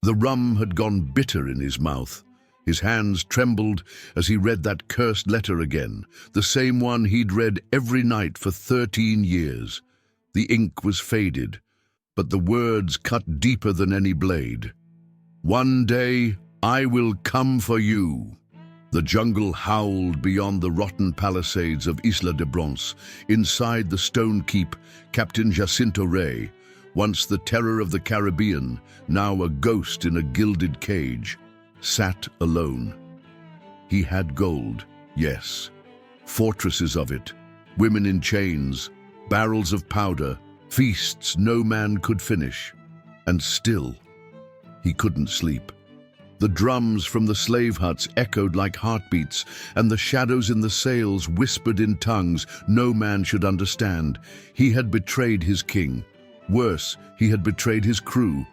The rum had gone bitter in his mouth. His hands trembled as he read that cursed letter again, the same one he'd read every night for 13 years. The ink was faded, but the words cut deeper than any blade. "One day I will come for you." The jungle howled beyond the rotten palisades of Isla de Bronce. Inside the stone keep, Captain Jacinto Rey, once the terror of the Caribbean, now a ghost in a gilded cage, sat alone. He had gold, yes, fortresses of it, women in chains, barrels of powder, feasts no man could finish, and still he couldn't sleep. The drums from the slave huts echoed like heartbeats, and the shadows in the sails whispered in tongues no man should understand. He had betrayed his king. Worse, he had betrayed his crew.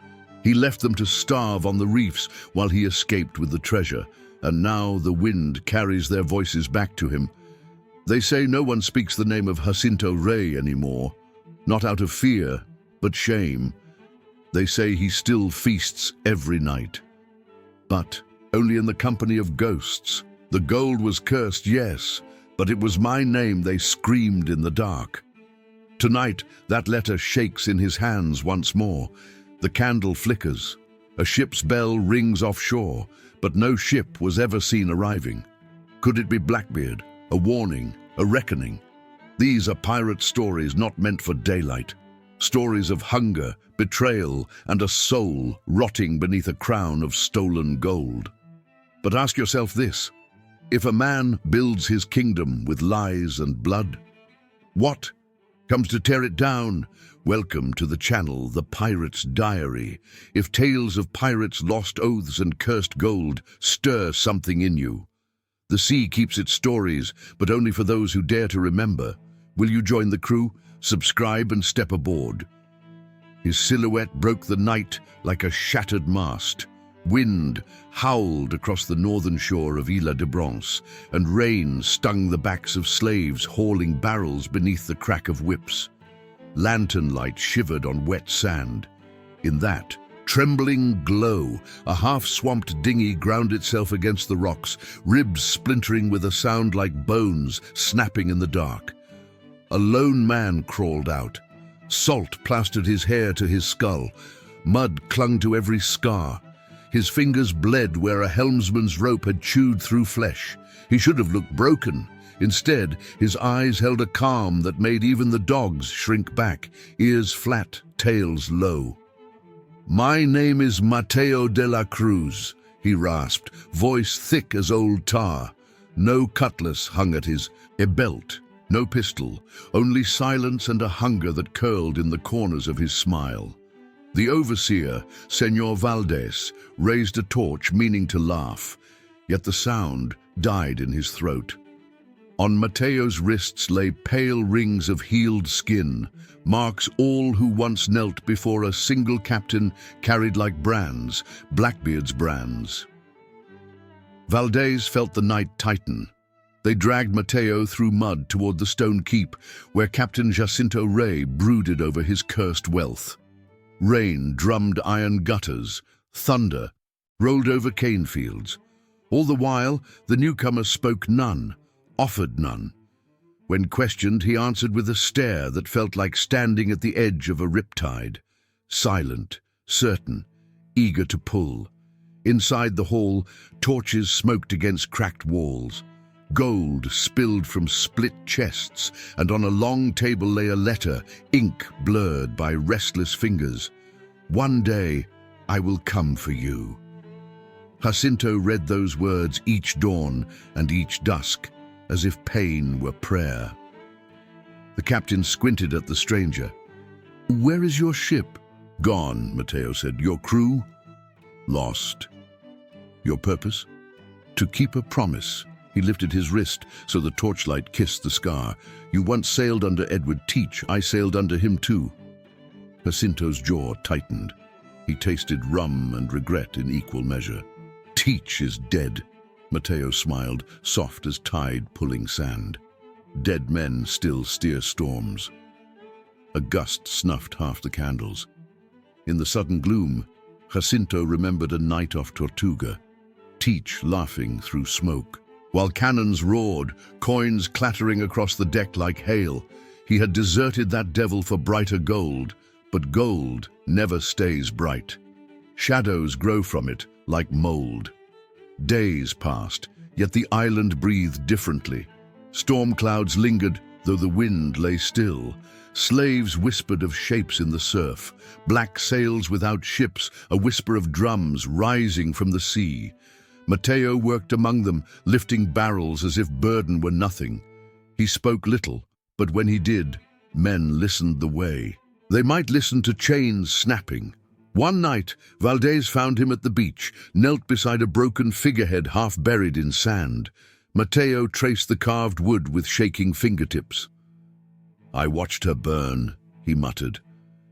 He left them to starve on the reefs while he escaped with the treasure, and now the wind carries their voices back to him. They say no one speaks the name of Jacinto Rey anymore, not out of fear, but shame. They say he still feasts every night, but only in the company of ghosts. The gold was cursed, yes, but it was my name they screamed in the dark. Tonight, that letter shakes in his hands once more. The candle flickers. A ship's bell rings offshore, but no ship was ever seen arriving. Could it be Blackbeard? A warning, a reckoning? These are pirate stories not meant for daylight. Stories of hunger, betrayal, and a soul rotting beneath a crown of stolen gold. But ask yourself this: if a man builds his kingdom with lies and blood, what comes to tear it down? Welcome to the channel, The Pirate's Diary. If tales of pirates, lost oaths, and cursed gold stir something in you, the sea keeps its stories, but only for those who dare to remember. Will you join the crew? Subscribe and step aboard. His silhouette broke the night like a shattered mast. Wind howled across the northern shore of Isla de Bronce, and rain stung the backs of slaves hauling barrels beneath the crack of whips. Lantern light shivered on wet sand. In that trembling glow, a half-swamped dinghy ground itself against the rocks, ribs splintering with a sound like bones snapping in the dark. A lone man crawled out. Salt plastered his hair to his skull. Mud clung to every scar. His fingers bled where a helmsman's rope had chewed through flesh. He should have looked broken. Instead, his eyes held a calm that made even the dogs shrink back, ears flat, tails low. "My name is Mateo de la Cruz," he rasped, voice thick as old tar. No cutlass hung at his belt. No pistol, only silence and a hunger that curled in the corners of his smile. The overseer, Senor Valdez, raised a torch meaning to laugh, yet the sound died in his throat. On Mateo's wrists lay pale rings of healed skin, marks all who once knelt before a single captain carried like brands, Blackbeard's brands. Valdez felt the night tighten. They dragged Mateo through mud toward the stone keep, where Captain Jacinto Rey brooded over his cursed wealth. Rain drummed iron gutters, thunder rolled over cane fields. All the while, the newcomer spoke none, offered none. When questioned, he answered with a stare that felt like standing at the edge of a riptide, silent, certain, eager to pull. Inside the hall, torches smoked against cracked walls. Gold spilled from split chests, and on a long table lay a letter, ink blurred by restless fingers. "One day, I will come for you." Jacinto read those words each dawn and each dusk, as if pain were prayer. The captain squinted at the stranger. "Where is your ship?" "Gone," Mateo said. "Your crew?" "Lost." "Your purpose?" "To keep a promise." He lifted his wrist so the torchlight kissed the scar. "You once sailed under Edward Teach. I sailed under him too." Jacinto's jaw tightened. He tasted rum and regret in equal measure. "Teach is dead," Mateo smiled, soft as tide pulling sand. "Dead men still steer storms." A gust snuffed half the candles. In the sudden gloom, Jacinto remembered a night off Tortuga, Teach laughing through smoke. While cannons roared, coins clattering across the deck like hail, he had deserted that devil for brighter gold, but gold never stays bright. Shadows grow from it like mold. Days passed, yet the island breathed differently. Storm clouds lingered, though the wind lay still. Slaves whispered of shapes in the surf, black sails without ships, a whisper of drums rising from the sea. Mateo worked among them, lifting barrels as if burden were nothing. He spoke little, but when he did, men listened the way. They might listen to chains snapping. One night, Valdez found him at the beach, knelt beside a broken figurehead half buried in sand. Mateo traced the carved wood with shaking fingertips. "I watched her burn," he muttered.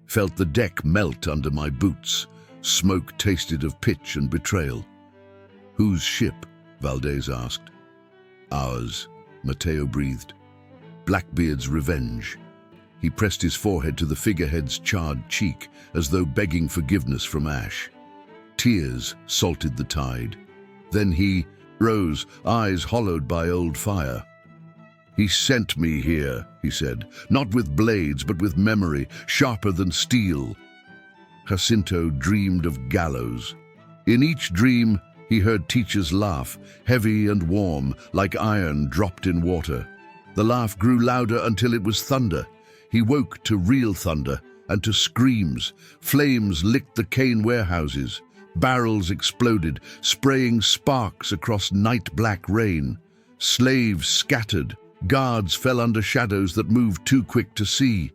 "Felt the deck melt under my boots. Smoke tasted of pitch and betrayal." "Whose ship?" Valdez asked. "Ours," Mateo breathed. "Blackbeard's revenge." He pressed his forehead to the figurehead's charred cheek, as though begging forgiveness from ash. Tears salted the tide. Then he rose, eyes hollowed by old fire. "He sent me here," he said, "not with blades, but with memory, sharper than steel." Jacinto dreamed of gallows. In each dream, he heard Teacher's laugh, heavy and warm, like iron dropped in water. The laugh grew louder until it was thunder. He woke to real thunder and to screams. Flames licked the cane warehouses. Barrels exploded, spraying sparks across night-black rain. Slaves scattered. Guards fell under shadows that moved too quick to see.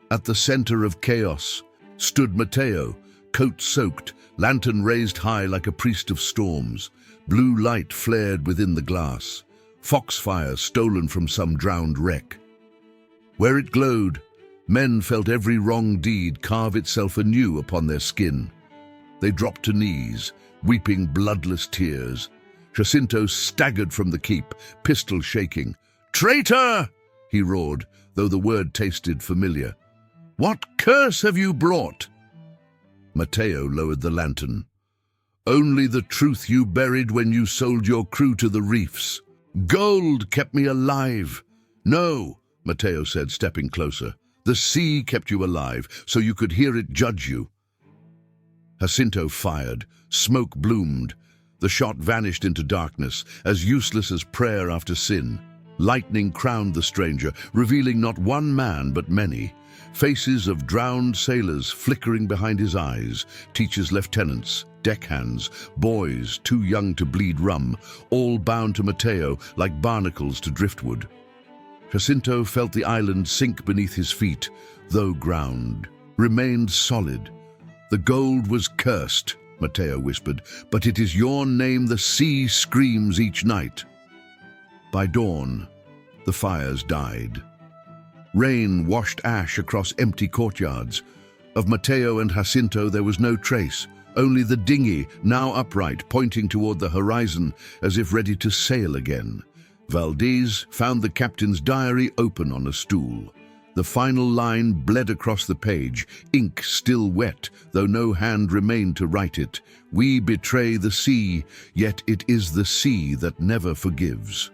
At the center of chaos stood Mateo, coat soaked, lantern raised high like a priest of storms. Blue light flared within the glass. Foxfire stolen from some drowned wreck. Where it glowed, men felt every wrong deed carve itself anew upon their skin. They dropped to knees, weeping bloodless tears. Jacinto staggered from the keep, pistol shaking. "Traitor!" he roared, though the word tasted familiar. "What curse have you brought?" Mateo lowered the lantern. "Only the truth you buried when you sold your crew to the reefs. Gold kept me alive." "No," Mateo said, stepping closer. "The sea kept you alive, so you could hear it judge you." Jacinto fired. Smoke bloomed. The shot vanished into darkness, as useless as prayer after sin. Lightning crowned the stranger, revealing not one man but many. Faces of drowned sailors flickering behind his eyes, Teacher's lieutenants, deckhands, boys too young to bleed rum, all bound to Mateo like barnacles to driftwood. Jacinto felt the island sink beneath his feet, though ground remained solid. "The gold was cursed," Mateo whispered, "but it is your name the sea screams each night." By dawn, the fires died. Rain washed ash across empty courtyards. Of Mateo and Jacinto there was no trace, only the dinghy, now upright, pointing toward the horizon as if ready to sail again. Valdez found the captain's diary open on a stool. The final line bled across the page, ink still wet, though no hand remained to write it. "We betray the sea, yet it is the sea that never forgives."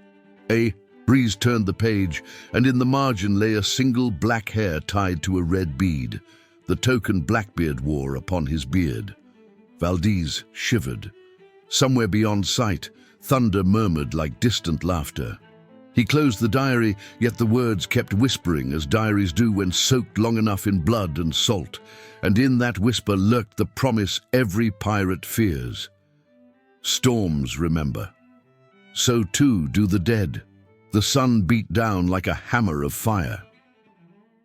A breeze turned the page, and in the margin lay a single black hair tied to a red bead, the token Blackbeard wore upon his beard. Valdez shivered. Somewhere beyond sight, thunder murmured like distant laughter. He closed the diary, yet the words kept whispering as diaries do when soaked long enough in blood and salt, and in that whisper lurked the promise every pirate fears. Storms remember. So too do the dead. The sun beat down like a hammer of fire.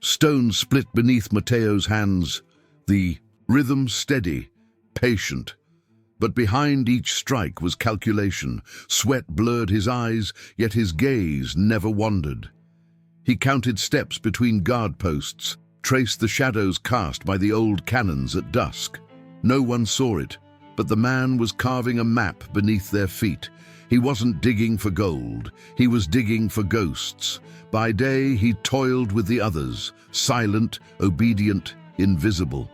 Stone split beneath Mateo's hands, the rhythm steady, patient. But behind each strike was calculation. Sweat blurred his eyes, yet his gaze never wandered. He counted steps between guard posts, traced the shadows cast by the old cannons at dusk. No one saw it, but the man was carving a map beneath their feet. He wasn't digging for gold, he was digging for ghosts. By day he toiled with the others, silent, obedient, invisible.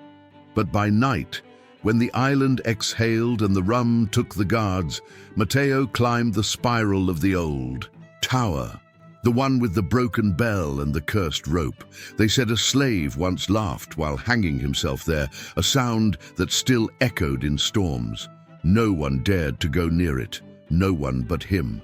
But by night When the island exhaled and the rum took the guards, Mateo climbed the spiral of the old tower, the one with the broken bell and the cursed rope. They said a slave once laughed while hanging himself there, a sound that still echoed in storms. No one dared to go near it, no one but him.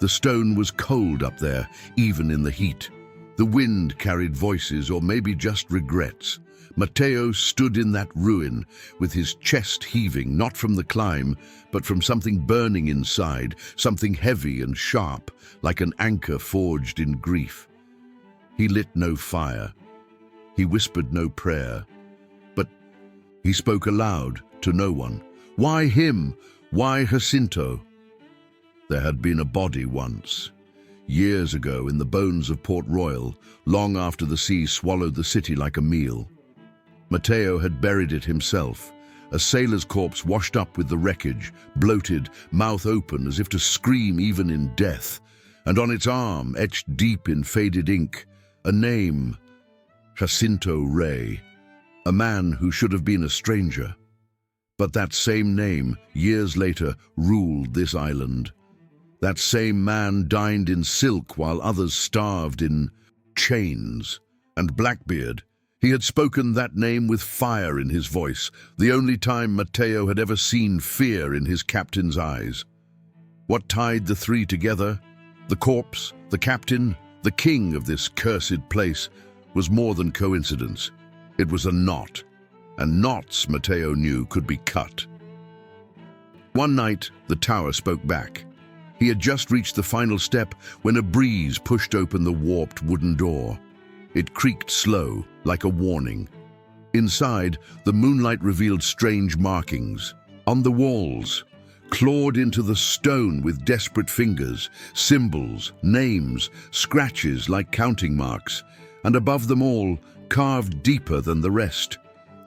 The stone was cold up there, even in the heat. The wind carried voices, or maybe just regrets. Mateo stood in that ruin, with his chest heaving, not from the climb, but from something burning inside, something heavy and sharp, like an anchor forged in grief. He lit no fire. He whispered no prayer. But he spoke aloud to no one. Why him? Why Jacinto? There had been a body once. Years ago, in the bones of Port Royal, long after the sea swallowed the city like a meal. Mateo had buried it himself, a sailor's corpse washed up with the wreckage, bloated, mouth open as if to scream even in death, and on its arm, etched deep in faded ink, a name, Jacinto Rey, a man who should have been a stranger. But that same name, years later, ruled this island. That same man dined in silk while others starved in chains. And Blackbeard, he had spoken that name with fire in his voice, the only time Mateo had ever seen fear in his captain's eyes. What tied the three together, the corpse, the captain, the king of this cursed place, was more than coincidence. It was a knot, and knots, Mateo knew, could be cut. One night, the tower spoke back. He had just reached the final step when a breeze pushed open the warped wooden door. It creaked slow, like a warning. Inside, the moonlight revealed strange markings. On the walls, clawed into the stone with desperate fingers, symbols, names, scratches like counting marks, and above them all, carved deeper than the rest,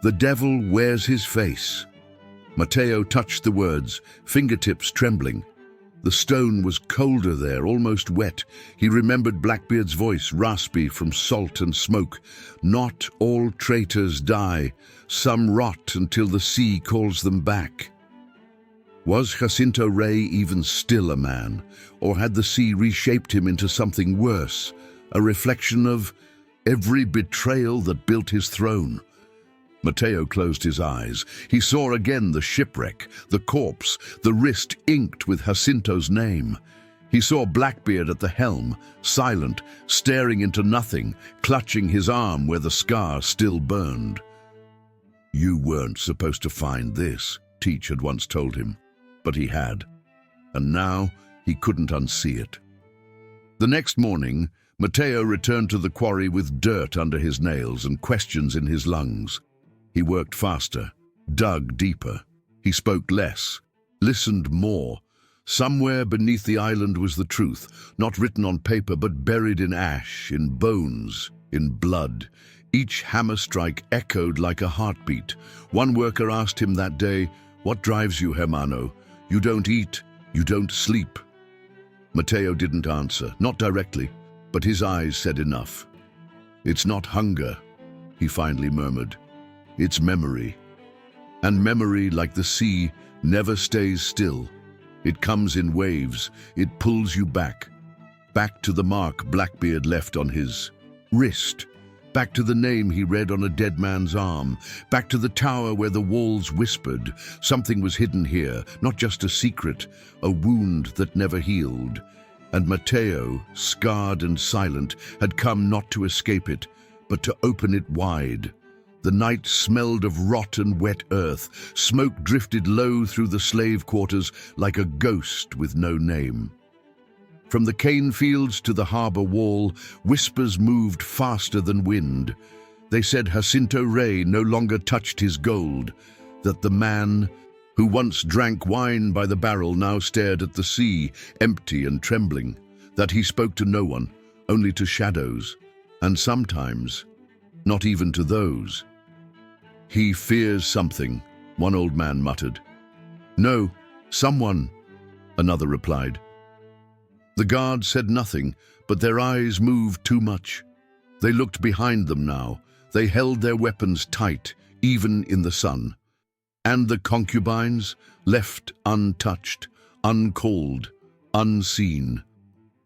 "The devil wears his face." Mateo touched the words, fingertips trembling. The stone was colder there, almost wet. He remembered Blackbeard's voice, raspy from salt and smoke. "Not all traitors die. Some rot until the sea calls them back." Was Jacinto Rey even still a man, or had the sea reshaped him into something worse, a reflection of every betrayal that built his throne? Mateo closed his eyes. He saw again the shipwreck, the corpse, the wrist inked with Jacinto's name. He saw Blackbeard at the helm, silent, staring into nothing, clutching his arm where the scar still burned. "You weren't supposed to find this," Teach had once told him, but he had, and now he couldn't unsee it. The next morning, Mateo returned to the quarry with dirt under his nails and questions in his lungs. He worked faster, dug deeper. He spoke less, listened more. Somewhere beneath the island was the truth, not written on paper but buried in ash, in bones, in blood. Each hammer strike echoed like a heartbeat. One worker asked him that day, "What drives you, hermano? You don't eat, you don't sleep." Mateo didn't answer, not directly, but his eyes said enough. "It's not hunger," he finally murmured. "It's memory. And memory, like the sea, never stays still. It comes in waves. It pulls you back. Back to the mark Blackbeard left on his wrist. Back to the name he read on a dead man's arm. Back to the tower where the walls whispered. Something was hidden here, not just a secret, a wound that never healed. And Mateo, scarred and silent, had come not to escape it, but to open it wide. The night smelled of rot and wet earth. Smoke drifted low through the slave quarters like a ghost with no name. From the cane fields to the harbor wall, whispers moved faster than wind. They said Jacinto Rey no longer touched his gold, that the man who once drank wine by the barrel now stared at the sea, empty and trembling, that he spoke to no one, only to shadows, and sometimes not even to those. "He fears something," one old man muttered. "No, someone," another replied. The guards said nothing, but their eyes moved too much. They looked behind them now. They held their weapons tight, even in the sun. And the concubines, left untouched, uncalled, unseen.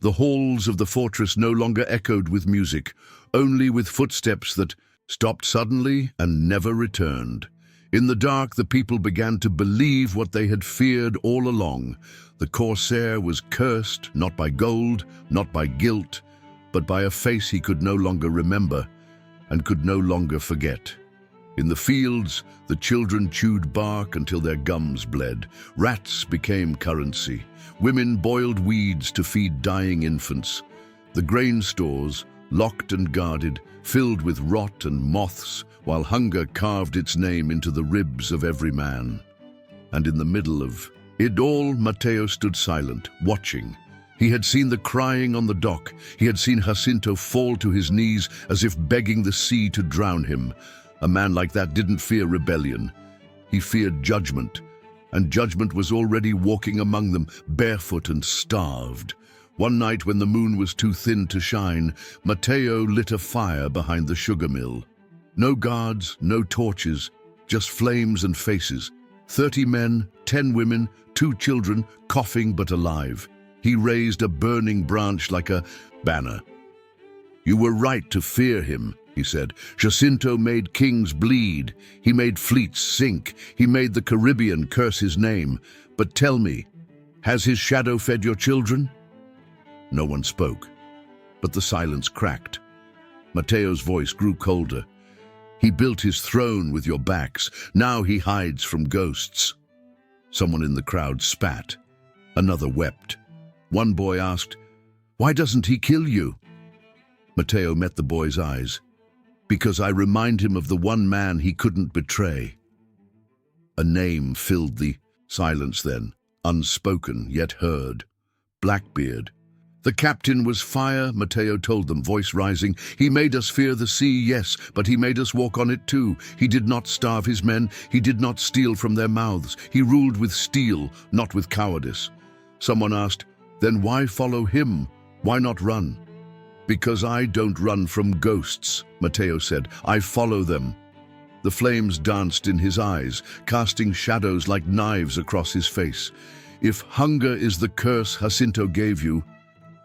The halls of the fortress no longer echoed with music, only with footsteps that stopped suddenly and never returned. In the dark, the people began to believe what they had feared all along. The corsair was cursed, not by gold, not by guilt, but by a face he could no longer remember and could no longer forget. In the fields, the children chewed bark until their gums bled. Rats became currency. Women boiled weeds to feed dying infants. The grain stores, locked and guarded, filled with rot and moths, while hunger carved its name into the ribs of every man. And in the middle of it all, Mateo stood silent, watching. He had seen the crying on the dock. He had seen Jacinto fall to his knees as if begging the sea to drown him. A man like that didn't fear rebellion. He feared judgment, and judgment was already walking among them, barefoot and starved. One night when the moon was too thin to shine, Mateo lit a fire behind the sugar mill. No guards, no torches, just flames and faces. 30 men, 10 women, 2 children, coughing but alive. He raised a burning branch like a banner. "You were right to fear him," he said. "Jacinto made kings bleed. He made fleets sink. He made the Caribbean curse his name. But tell me, has his shadow fed your children?" No one spoke, but the silence cracked. Mateo's voice grew colder. "He built his throne with your backs. Now he hides from ghosts." Someone in the crowd spat. Another wept. One boy asked, "Why doesn't he kill you?" Mateo met the boy's eyes. "Because I remind him of the one man he couldn't betray." A name filled the silence then, unspoken yet heard. Blackbeard. "The captain was fire," Mateo told them, voice rising. "He made us fear the sea, yes, but he made us walk on it too. He did not starve his men. He did not steal from their mouths. He ruled with steel, not with cowardice." Someone asked, "Then why follow him? Why not run?" "Because I don't run from ghosts," Mateo said. "I follow them." The flames danced in his eyes, casting shadows like knives across his face. "If hunger is the curse Jacinto gave you,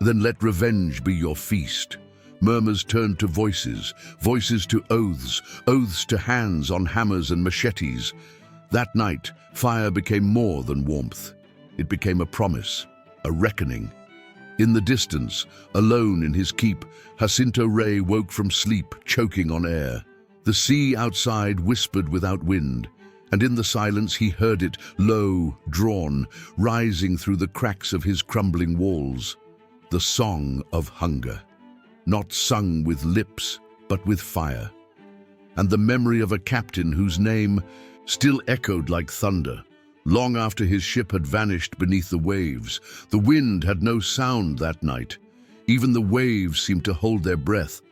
then let revenge be your feast." Murmurs turned to voices, voices to oaths, oaths to hands on hammers and machetes. That night, fire became more than warmth. It became a promise, a reckoning. In the distance, alone in his keep, Jacinto Rey woke from sleep, choking on air. The sea outside whispered without wind, and in the silence he heard it, low, drawn, rising through the cracks of his crumbling walls. The song of hunger, not sung with lips, but with fire. And the memory of a captain whose name still echoed like thunder. Long after his ship had vanished beneath the waves, the wind had no sound that night. Even the waves seemed to hold their breath.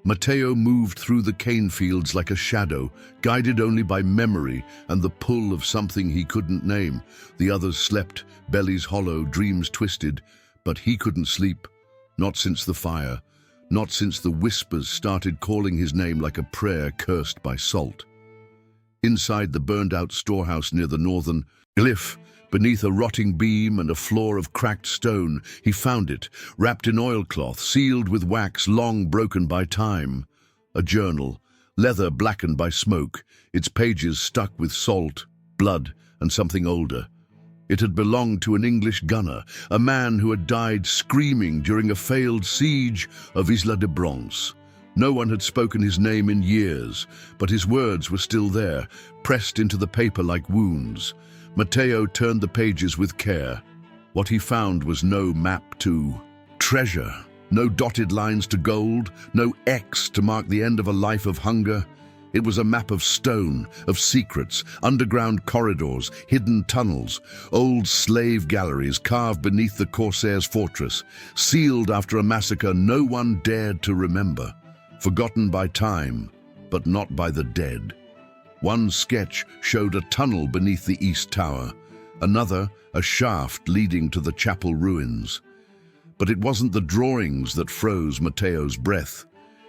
Mateo moved through the cane fields like a shadow, guided only by memory and the pull of something he couldn't name. The others slept, bellies hollow, dreams twisted, but he couldn't sleep, not since the fire, not since the whispers started calling his name like a prayer cursed by salt. Inside the burned-out storehouse near the northern glyph, beneath a rotting beam and a floor of cracked stone, he found it, wrapped in oilcloth, sealed with wax long broken by time. A journal, leather blackened by smoke, its pages stuck with salt, blood, and something older. It had belonged to an English gunner, a man who had died screaming during a failed siege of Isla de Bronce. No one had spoken his name in years, but his words were still there, pressed into the paper like wounds. Mateo turned the pages with care. What he found was no map to treasure, no dotted lines to gold, no X to mark the end of a life of hunger. It was a map of stone, of secrets, underground corridors, hidden tunnels, old slave galleries carved beneath the Corsair's fortress, sealed after a massacre no one dared to remember, forgotten by time, but not by the dead. One sketch showed a tunnel beneath the East Tower, another a shaft leading to the chapel ruins. But it wasn't the drawings that froze Mateo's breath.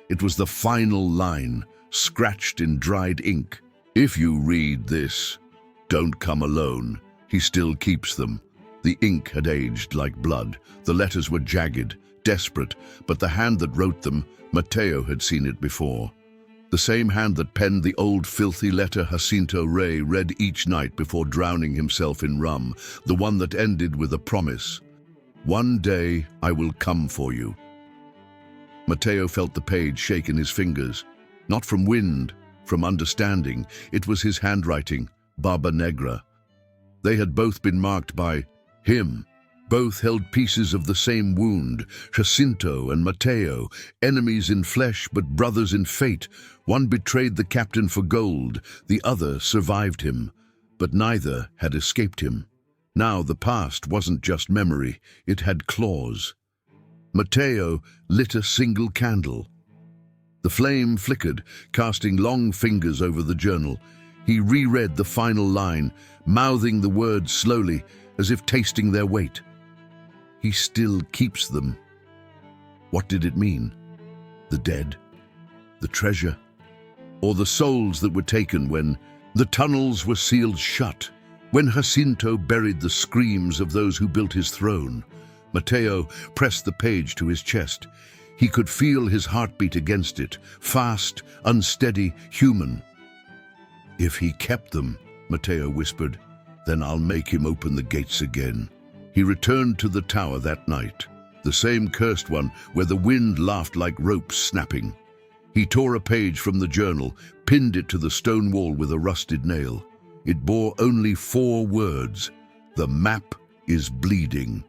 It was the final line, scratched in dried ink. "If you read this, Don't come alone. He still keeps them. The ink had aged like blood. The letters were jagged, desperate, but the hand that wrote them, Mateo had seen it before. The same hand that penned the old filthy letter Jacinto Rey read each night before drowning himself in rum, the one that ended with a promise. One day I will come for you. Mateo felt the page shake in his fingers. Not from wind, from understanding. It was his handwriting, Barba Negra. They had both been marked by him. Both held pieces of the same wound, Jacinto and Mateo, enemies in flesh but brothers in fate. One betrayed the captain for gold, the other survived him, but neither had escaped him. Now the past wasn't just memory, it had claws. Mateo lit a single candle. The flame flickered, casting long fingers over the journal. He reread the final line, mouthing the words slowly, as if tasting their weight. He still keeps them. What did it mean? The dead? The treasure? Or the souls that were taken when the tunnels were sealed shut? When Jacinto buried the screams of those who built his throne? Mateo pressed the page to his chest. He could feel his heartbeat against it, fast, unsteady, human. If he kept them, Mateo whispered, then I'll make him open the gates again. He returned to the tower that night, the same cursed one where the wind laughed like ropes snapping. He tore a page from the journal, pinned it to the stone wall with a rusted nail. It bore only 4 words: "The map is bleeding."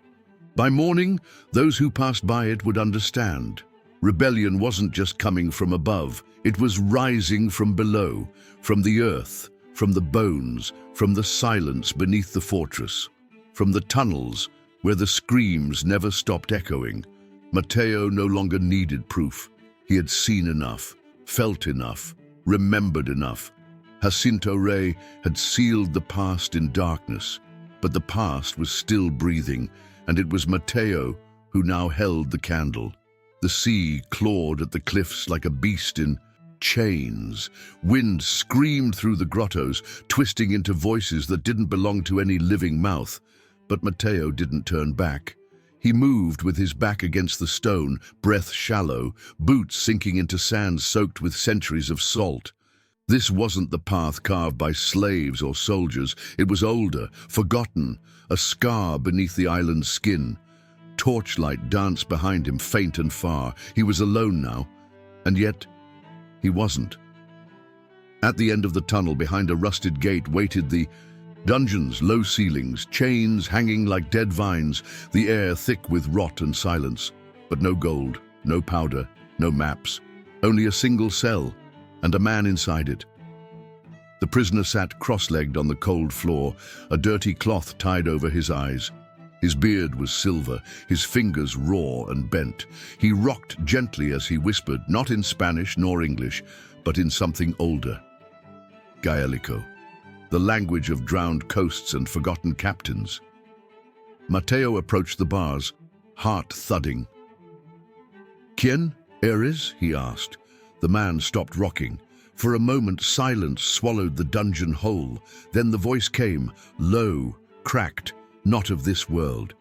By morning, those who passed by it would understand. Rebellion wasn't just coming from above, it was rising from below, from the earth, from the bones, from the silence beneath the fortress, from the tunnels where the screams never stopped echoing. Mateo no longer needed proof. He had seen enough, felt enough, remembered enough. Jacinto Rey had sealed the past in darkness, but the past was still breathing, and it was Mateo who now held the candle. The sea clawed at the cliffs like a beast in chains. Wind screamed through the grottos, twisting into voices that didn't belong to any living mouth. But Mateo didn't turn back. He moved with his back against the stone, breath shallow, boots sinking into sand soaked with centuries of salt. This wasn't the path carved by slaves or soldiers. It was older, forgotten, a scar beneath the island's skin. Torchlight danced behind him, faint and far. He was alone now, and yet he wasn't. At the end of the tunnel, behind a rusted gate, waited the dungeons, low ceilings, chains hanging like dead vines, the air thick with rot and silence. But no gold, no powder, no maps, only a single cell, and a man inside it. The prisoner sat cross-legged on the cold floor, a dirty cloth tied over his eyes. His beard was silver, his fingers raw and bent. He rocked gently as he whispered, not in Spanish nor English, but in something older. Gaelico, the language of drowned coasts and forgotten captains. Mateo approached the bars, heart thudding. "¿Quién eres?" he asked. The man stopped rocking. For a moment, silence swallowed the dungeon whole. Then the voice came, low, cracked, not of this world.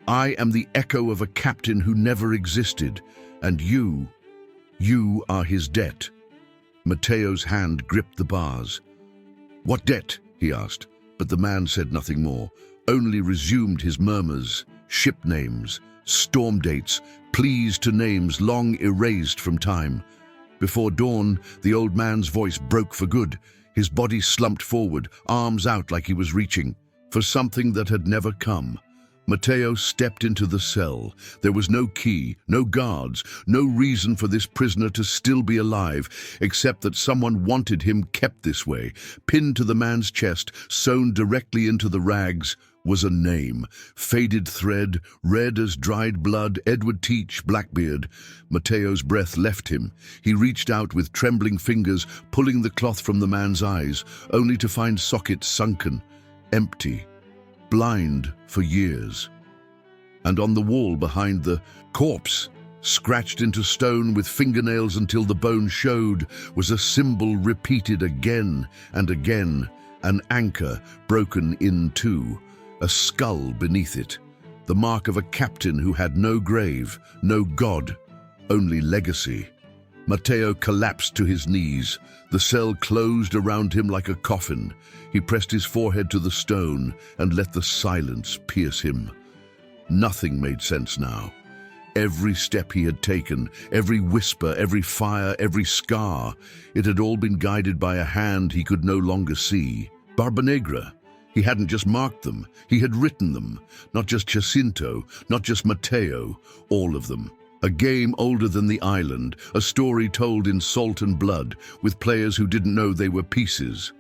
"I am the echo of a captain who never existed, and you are his debt." Mateo's hand gripped the bars. "What debt?" he asked, but the man said nothing more, only resumed his murmurs, ship names, storm dates, pleas to names long erased from time. Before dawn, the old man's voice broke for good. His body slumped forward, arms out like he was reaching for something that had never come. Mateo stepped into the cell. There was no key, no guards, no reason for this prisoner to still be alive, except that someone wanted him kept this way. Pinned to the man's chest, sewn directly into the rags, was a name. Faded thread, red as dried blood, Edward Teach, Blackbeard. Mateo's breath left him. He reached out with trembling fingers, pulling the cloth from the man's eyes, only to find sockets sunken, empty, blind for years. And on the wall behind the corpse, scratched into stone with fingernails until the bone showed, was a symbol repeated again and again, An anchor broken in two, a skull beneath it, the mark of a captain who had no grave, no god, only legacy. Mateo collapsed to his knees. The cell closed around him like a coffin. He pressed his forehead to the stone and let the silence pierce him. Nothing made sense now. Every step he had taken, every whisper, every fire, every scar, it had all been guided by a hand he could no longer see. Barbanegra. He hadn't just marked them, he had written them. Not just Jacinto, not just Mateo, all of them. A game older than the island, a story told in salt and blood, with players who didn't know they were pieces.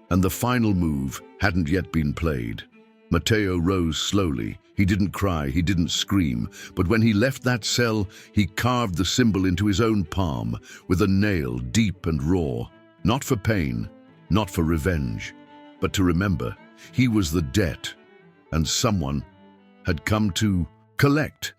And the final move hadn't yet been played. Mateo rose slowly. He didn't cry, he didn't scream, but when he left that cell, he carved the symbol into his own palm, with a nail deep and raw. Not for pain, not for revenge, but to remember he was the debt, and someone had come to collect.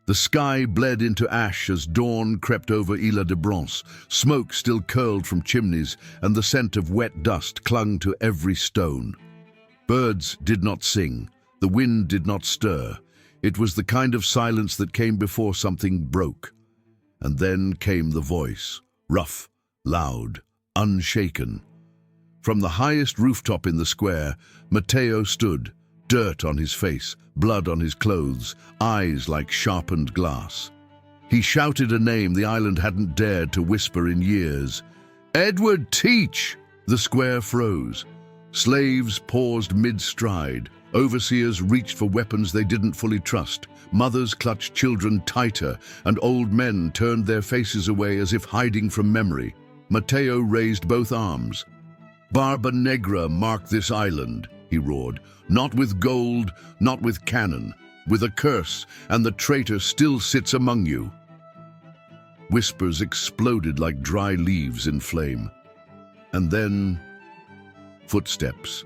The sky bled into ash as dawn crept over Ile de Bronce. Smoke still curled from chimneys, and the scent of wet dust clung to every stone. Birds did not sing. The wind did not stir. It was the kind of silence that came before something broke. And then came the voice, rough, loud, unshaken. From the highest rooftop in the square, Mateo stood, dirt on his face, blood on his clothes, eyes like sharpened glass. He shouted a name the island hadn't dared to whisper in years. "Edward Teach!" The square froze. Slaves paused mid-stride. Overseers reached for weapons they didn't fully trust. Mothers clutched children tighter, and old men turned their faces away as if hiding from memory. Mateo raised both arms. "Barbanegra marked this island," he roared. "Not with gold, not with cannon, with a curse, and the traitor still sits among you." Whispers exploded like dry leaves in flame. And then, footsteps.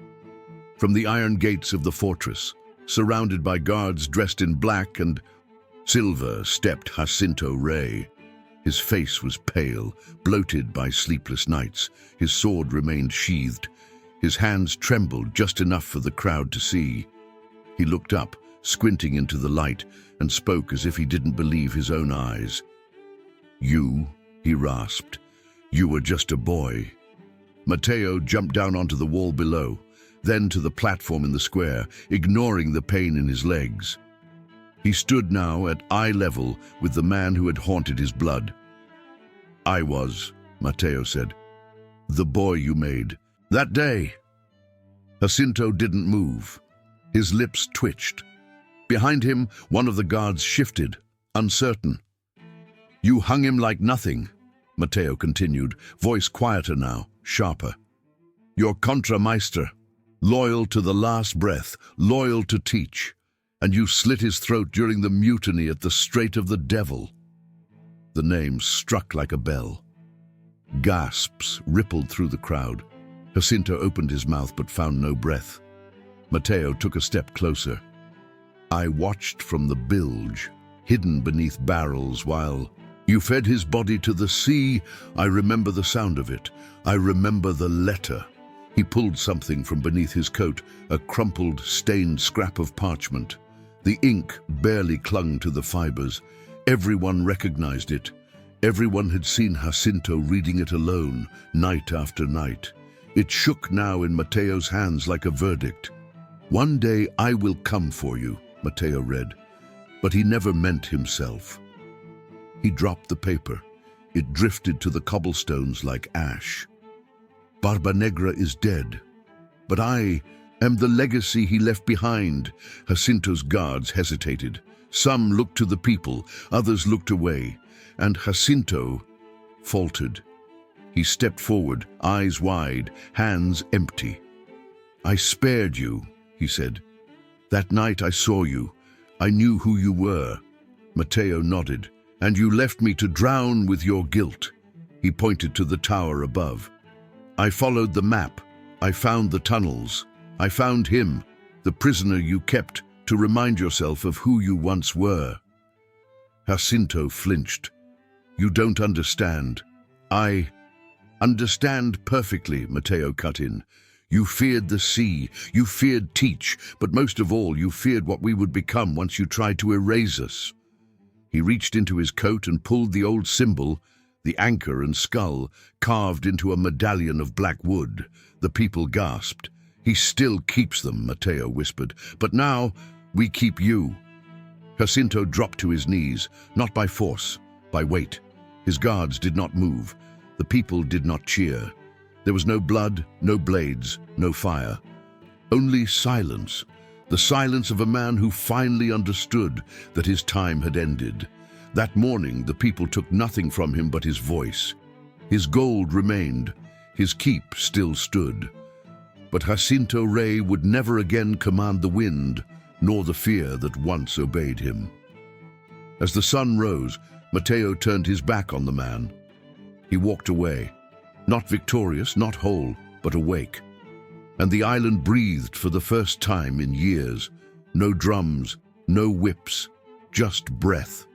From the iron gates of the fortress, surrounded by guards dressed in black and silver, stepped Jacinto Rey. His face was pale, bloated by sleepless nights. His sword remained sheathed. His hands trembled just enough for the crowd to see. He looked up, squinting into the light, and spoke as if he didn't believe his own eyes. "You," he rasped, "you were just a boy." Mateo jumped down onto the wall below, then to the platform in the square, ignoring the pain in his legs. He stood now at eye level with the man who had haunted his blood. "I was," Mateo said, "the boy you made. That day." Jacinto didn't move. His lips twitched. Behind him, one of the guards shifted, uncertain. "You hung him like nothing," Mateo continued, voice quieter now, sharper. "You're Contrameister, loyal to the last breath, loyal to Teach, and you slit his throat during the mutiny at the Strait of the Devil." The name struck like a bell. Gasps rippled through the crowd. Jacinto opened his mouth but found no breath. Mateo took a step closer. "I watched from the bilge, hidden beneath barrels, while you fed his body to the sea. I remember the sound of it. I remember the letter." He pulled something from beneath his coat, a crumpled, stained scrap of parchment. The ink barely clung to the fibers. Everyone recognized it. Everyone had seen Jacinto reading it alone, night after night. It shook now in Mateo's hands like a verdict. "One day I will come for you," Mateo read. But he never meant himself. He dropped the paper. It drifted to the cobblestones like ash. "Barbanegra is dead, but I am the legacy he left behind." Jacinto's guards hesitated. Some looked to the people, others looked away, and Jacinto faltered. He stepped forward, eyes wide, hands empty. "I spared you," he said. "That night I saw you. I knew who you were." Mateo nodded. "And you left me to drown with your guilt." He pointed to the tower above. "I followed the map. I found the tunnels. I found him, the prisoner you kept, to remind yourself of who you once were." Jacinto flinched. "You don't understand." "I understand perfectly," Mateo cut in. You feared the sea, you feared Teach, but most of all you feared what we would become once you tried to erase us. He reached into his coat and pulled the old symbol, the anchor and skull, carved into a medallion of black wood. The people gasped. He still keeps them, Mateo whispered, but now we keep you. Jacinto dropped to his knees, not by force, by weight. His guards did not move. The people did not cheer. There was no blood, no blades, no fire. Only silence, the silence of a man who finally understood that his time had ended. That morning, the people took nothing from him but his voice. His gold remained, his keep still stood. But Jacinto Rey would never again command the wind, nor the fear that once obeyed him. As the sun rose, Mateo turned his back on the man. He walked away, not victorious, not whole, but awake. And the island breathed for the first time in years. No drums, no whips, just breath.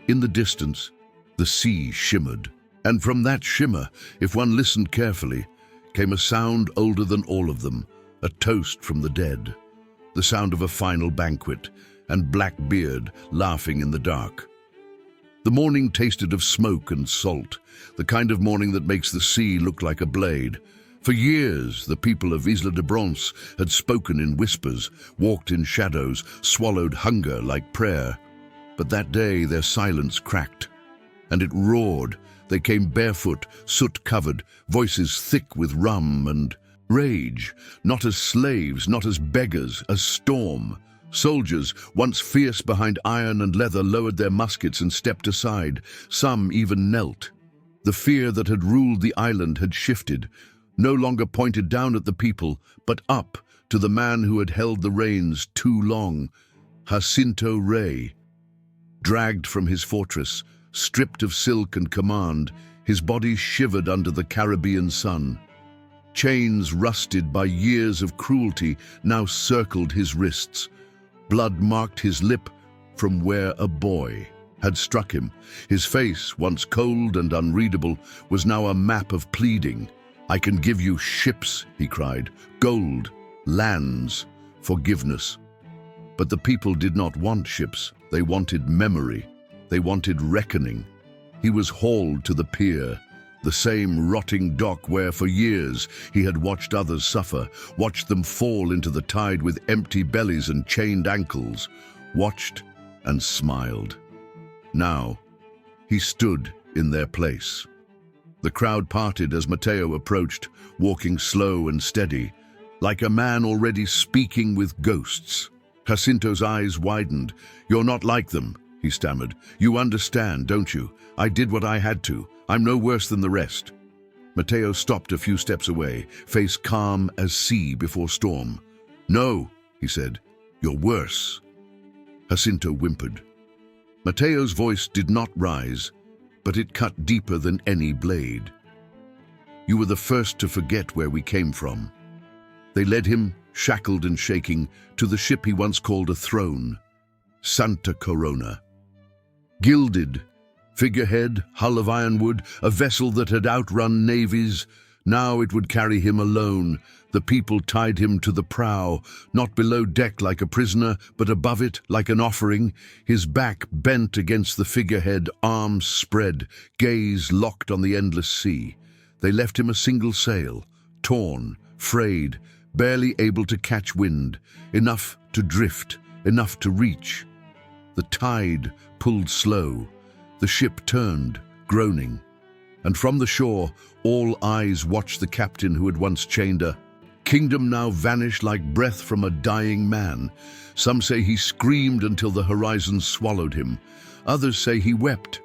In the distance, the sea shimmered. And from that shimmer, if one listened carefully, came a sound older than all of them, a toast from the dead. The sound of a final banquet, and Blackbeard laughing in the dark. The morning tasted of smoke and salt, the kind of morning that makes the sea look like a blade. For years, the people of Isla de Bronce had spoken in whispers, walked in shadows, swallowed hunger like prayer. But that day their silence cracked, and it roared. They came barefoot, soot-covered, voices thick with rum and rage, not as slaves, not as beggars, as storm. Soldiers, once fierce behind iron and leather, lowered their muskets and stepped aside. Some even knelt. The fear that had ruled the island had shifted, no longer pointed down at the people, but up to the man who had held the reins too long, Jacinto Rey. Dragged from his fortress, stripped of silk and command, his body shivered under the Caribbean sun. Chains rusted by years of cruelty now circled his wrists. Blood marked his lip from where a boy had struck him. His face, once cold and unreadable, was now a map of pleading. "I can give you ships," he cried, "gold, lands, forgiveness." But the people did not want ships. They wanted memory. They wanted reckoning. He was hauled to the pier, the same rotting dock where for years he had watched others suffer, watched them fall into the tide with empty bellies and chained ankles, watched and smiled. Now, he stood in their place. The crowd parted as Mateo approached, walking slow and steady, like a man already speaking with ghosts. Jacinto's eyes widened. "You're not like them," he stammered. "You understand, don't you? I did what I had to. I'm no worse than the rest." Mateo stopped a few steps away, face calm as sea before storm. "No," he said, "you're worse." Jacinto whimpered. Mateo's voice did not rise, but it cut deeper than any blade. "You were the first to forget where we came from." They led him, shackled and shaking, to the ship he once called a throne, Santa Corona. Gilded, figurehead, hull of ironwood, a vessel that had outrun navies. Now it would carry him alone. The people tied him to the prow, not below deck like a prisoner, but above it like an offering, his back bent against the figurehead, arms spread, gaze locked on the endless sea. They left him a single sail, torn, frayed, barely able to catch wind, enough to drift, enough to reach. The tide pulled slow. The ship turned, groaning. And from the shore, all eyes watched the captain who had once chained a kingdom now vanished like breath from a dying man. Some say he screamed until the horizon swallowed him. Others say he wept,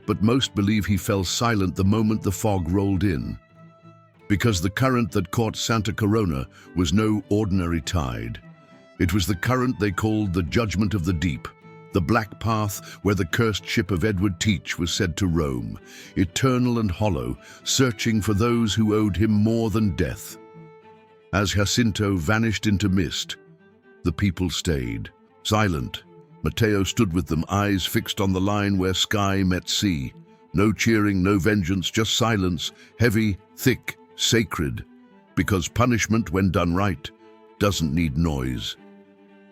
but most believe he fell silent the moment the fog rolled in. Because the current that caught Santa Corona was no ordinary tide. It was the current they called the Judgment of the Deep, the black path where the cursed ship of Edward Teach was said to roam, eternal and hollow, searching for those who owed him more than death. As Jacinto vanished into mist, the people stayed, silent. Mateo stood with them, eyes fixed on the line where sky met sea. No cheering, no vengeance, just silence, heavy, thick, sacred. Because punishment, when done right, doesn't need noise.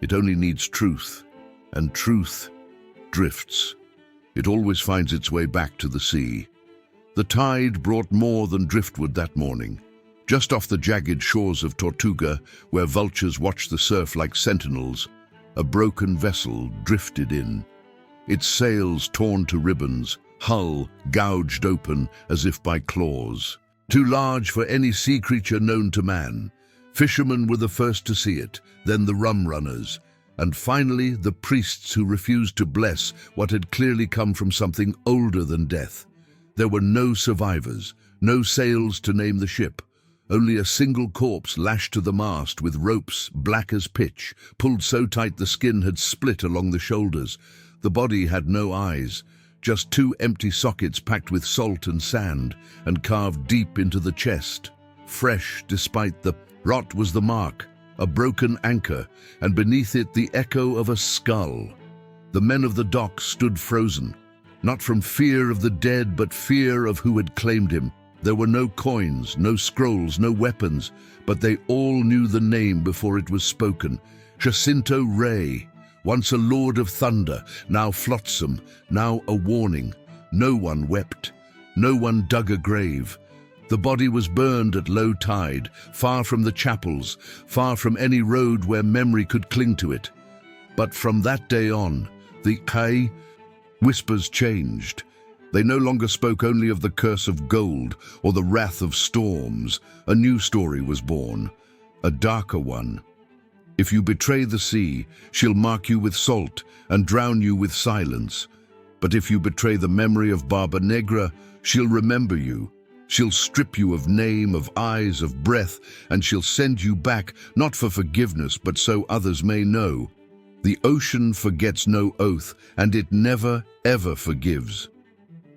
It only needs truth, and truth drifts. It always finds its way back to the sea. The tide brought more than driftwood that morning. Just off the jagged shores of Tortuga, where vultures watched the surf like sentinels, a broken vessel drifted in. Its sails torn to ribbons, hull gouged open as if by claws. Too large for any sea creature known to man. Fishermen were the first to see it, then the rum runners, and finally the priests who refused to bless what had clearly come from something older than death. There were no survivors, no sails to name the ship, only a single corpse lashed to the mast with ropes black as pitch, pulled so tight the skin had split along the shoulders. The body had no eyes, just two empty sockets packed with salt and sand and carved deep into the chest. Fresh despite the rot was the mark, a broken anchor, and beneath it the echo of a skull. The men of the dock stood frozen, not from fear of the dead but fear of who had claimed him. There were no coins, no scrolls, no weapons, but they all knew the name before it was spoken. Jacinto Rey, once a lord of thunder, now flotsam, now a warning. No one wept, no one dug a grave. The body was burned at low tide, far from the chapels, far from any road where memory could cling to it. But from that day on, the Kai whispers changed. They no longer spoke only of the curse of gold or the wrath of storms. A new story was born, a darker one. If you betray the sea, she'll mark you with salt and drown you with silence. But if you betray the memory of Barba Negra, she'll remember you. She'll strip you of name, of eyes, of breath, and she'll send you back, not for forgiveness, but so others may know. The ocean forgets no oath, and it never, ever forgives.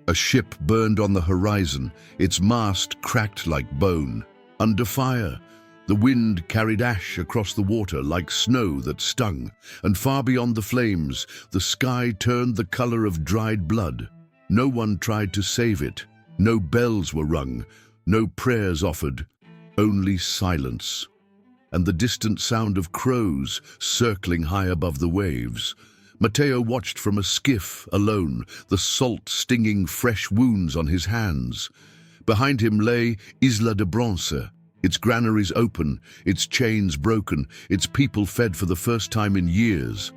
A ship burned on the horizon, its mast cracked like bone. Under fire, the wind carried ash across the water like snow that stung, and far beyond the flames, the sky turned the color of dried blood. No one tried to save it. No bells were rung, no prayers offered, only silence, and the distant sound of crows circling high above the waves. Mateo watched from a skiff, alone, the salt stinging fresh wounds on his hands. Behind him lay Isla de Bronce, its granaries open, its chains broken, its people fed for the first time in years.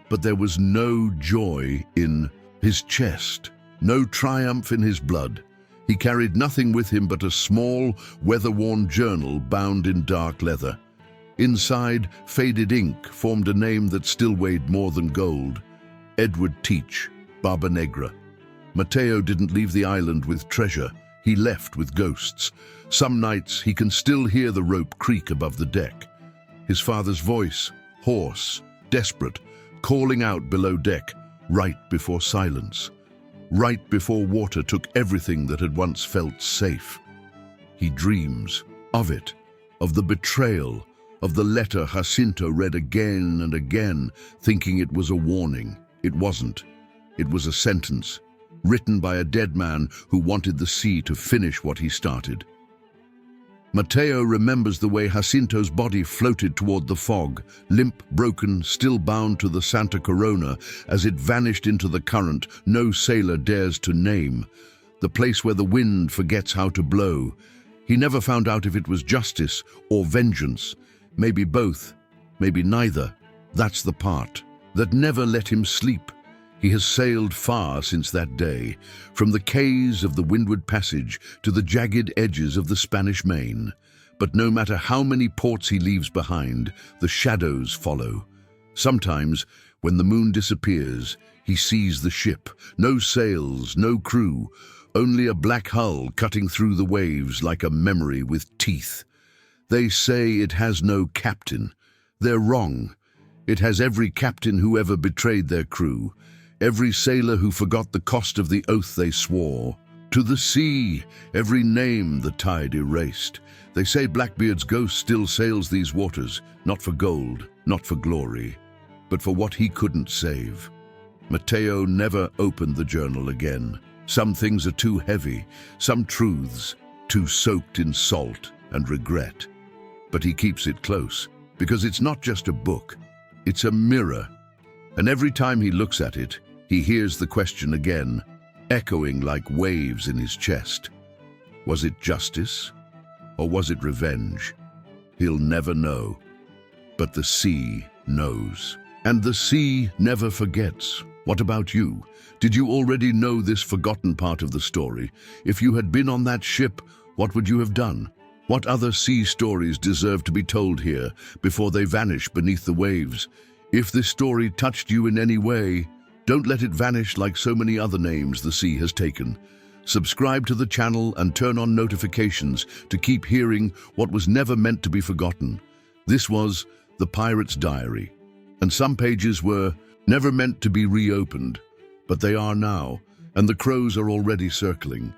But there was no joy in his chest, no triumph in his blood. He carried nothing with him but a small, weather-worn journal bound in dark leather. Inside, faded ink formed a name that still weighed more than gold. Edward Teach, Barba Negra. Mateo didn't leave the island with treasure. He left with ghosts. Some nights he can still hear the rope creak above the deck. His father's voice, hoarse, desperate, calling out below deck, right before silence. Right before water took everything that had once felt safe. He dreams of it, of the betrayal, of the letter Jacinto read again and again, thinking it was a warning. It wasn't. It was a sentence, written by a dead man who wanted the sea to finish what he started. Mateo remembers the way Jacinto's body floated toward the fog, limp, broken, still bound to the Santa Corona, as it vanished into the current no sailor dares to name, the place where the wind forgets how to blow. He never found out if it was justice or vengeance, maybe both, maybe neither. That's the part that never let him sleep. He has sailed far since that day, from the quays of the Windward Passage to the jagged edges of the Spanish Main. But no matter how many ports he leaves behind, the shadows follow. Sometimes, when the moon disappears, he sees the ship. No sails, no crew, only a black hull cutting through the waves like a memory with teeth. They say it has no captain. They're wrong. It has every captain who ever betrayed their crew. Every sailor who forgot the cost of the oath they swore. To the sea, every name the tide erased. They say Blackbeard's ghost still sails these waters, not for gold, not for glory, but for what he couldn't save. Mateo never opened the journal again. Some things are too heavy, some truths too soaked in salt. and regret. But he keeps it close, because it's not just a book, it's a mirror. And every time he looks at it, he hears the question again, echoing like waves in his chest. Was it justice? Or was it revenge? He'll never know. But the sea knows. And the sea never forgets. What about you? Did you already know this forgotten part of the story? If you had been on that ship, what would you have done? What other sea stories deserve to be told here before they vanish beneath the waves? If this story touched you in any way, don't let it vanish like so many other names the sea has taken. Subscribe to the channel and turn on notifications to keep hearing what was never meant to be forgotten. This was The Pirate's Diary, and some pages were never meant to be reopened, but they are now, and the crows are already circling.